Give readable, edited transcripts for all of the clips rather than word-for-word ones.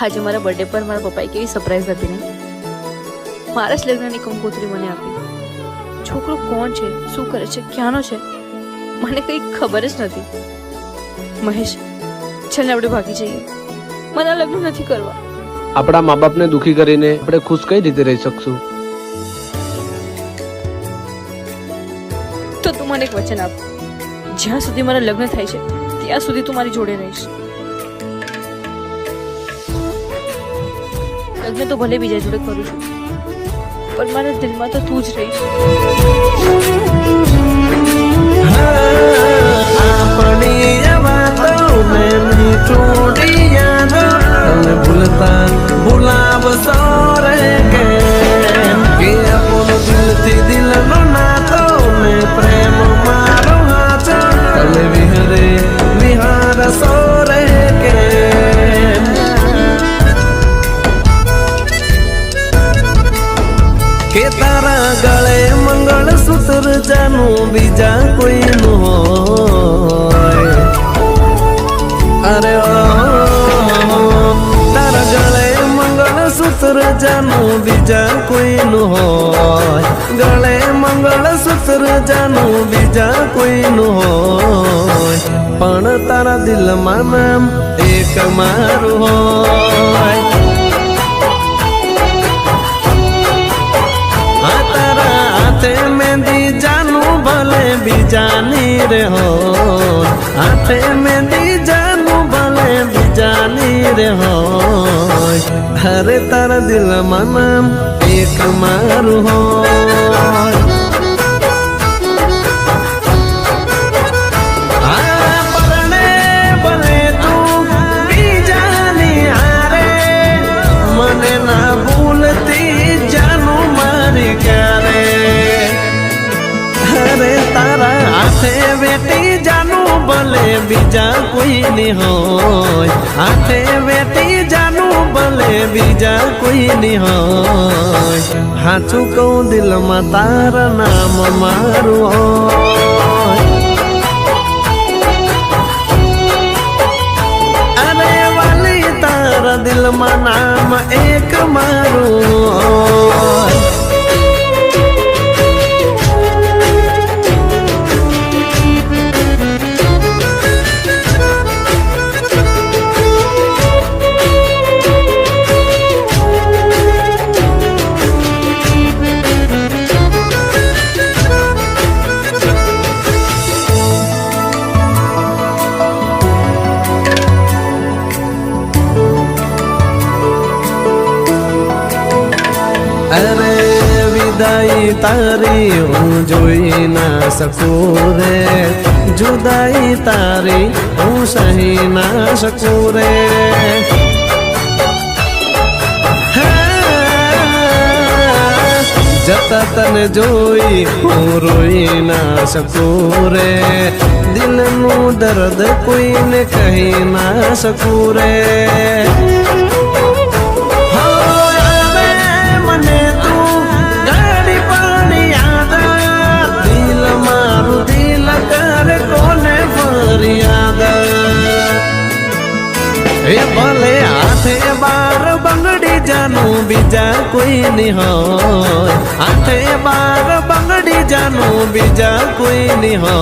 આજે મારા બર્થડે પર મારા પપ્પાએ કેવી સરપ્રાઈઝ આપી ને મારા જ લગ્નની કંકોત્રી મને આપી. છોકરો કોણ છે, શું કરે છે, ક્યાંનો છે, મને કંઈ ખબર જ નથી. મહેશ, ચાલ આપણે ભાગી જઈએ. મને આ લગ્ન નથી કરવા. આપણા મા બાપને દુખી કરીને આપણે ખુશ કઈ રીતે રહી શકશું? તો તું મને એક વચન આપ, જ્યાં સુધી મારા લગ્ન થાય છે ત્યાં સુધી તું મારી જોડે રહીશ. લગ્ન તો ભલે બીજા જોડે કરું છું, પણ મારા દિલમાં તો તું જ રહીશ. કે તારા ગળે મંગળસૂત્ર જાનું બીજા કોઈનું હોય. અરે તારા ગળે મંગળસૂત્ર જાનું બીજા કોઈનું હોય. ગળે મંગળસૂત્ર જાનું બીજા કોઈનું હોય, પણ તારા દિલમાં નામ એક મારું હોય. मेहंदी जानू भले बीजानी रे हो, हाथे मेहंदी जानू भले बीजानी रे हो. हरे तारा दिल मन एक मारू हो. बेटी जानू भले बीजा कोई नहीं हो, हाथे बेटी जानू भले बीजा कोई नहीं हो. हाचू कहूँ दिल में तारा नाम मारू हो. अरे वाली तारा दिल में नाम एक मारू हो. अरे विदाई तारी हूँ जोई ना सकूं रे, जुदाई तारी हूँ सही ना सकूं रे. जता तन जोई हूँ रोई ना सकूं रे. दिल नू दर्द कोई ने कही ना सकूं रे. भले हाथे बार बंगड़ी जानू बीजा कोई नहीं हो, हाथे बार बंगड़ी जानू बीजा कोई नहीं हो.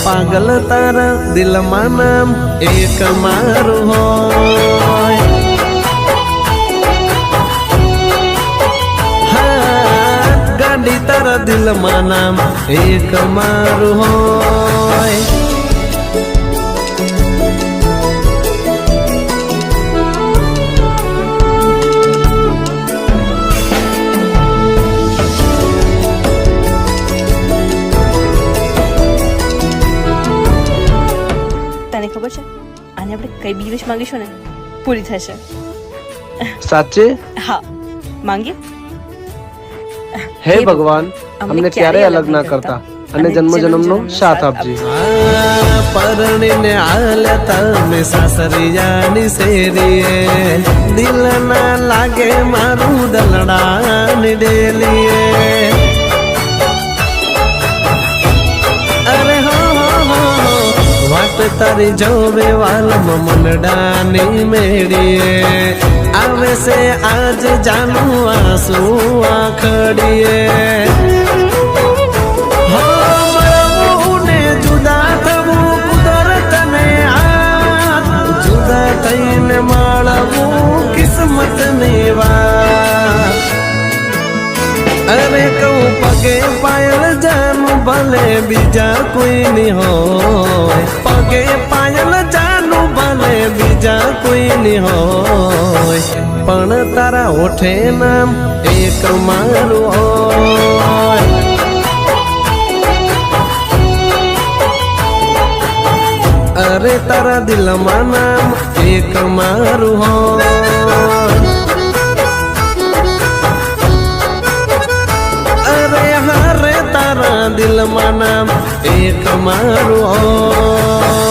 पागल तारा दिल में नाम एक मारू हो. गाड़ी तारा दिल में नाम एक मारू हो. તને ખબર છે, આને આપણે કઈ બી વિશ માંગીશું ને પૂરી થશે. સાચે? હા, માંગીએ. હે ભગવાન, અમને ક્યારેય અલગ ના કરતા અને જન્મ જન્મનો સાથ આપજે. પરણીને આલ્યા તમે સાસરિયાની શેરીએ, દિલ ના લાગે મારું દલડાની ડેલીએ. અરે હો વાટ તારી જોવે વાલમાં મનડાની મેળીએ આવે છે આજ જાનું આંસુ આખડીએ મળવું ને જુદા થવું કુદરતને જુદા થઈને મળવું કિસ્મતની વાત અરે કહું પગે પાયલ જાનું ભલે બીજા કોઈ ની હોય પગે પાયલ જાનું ભલે બીજા કોઈ ની હોય પણ તારા ઓઠે નામ એક મારું હોય અરે તારા દિલમાં નામ એક મારું હોય અરે હારે તારા દિલમાં નામ એક મારું હોય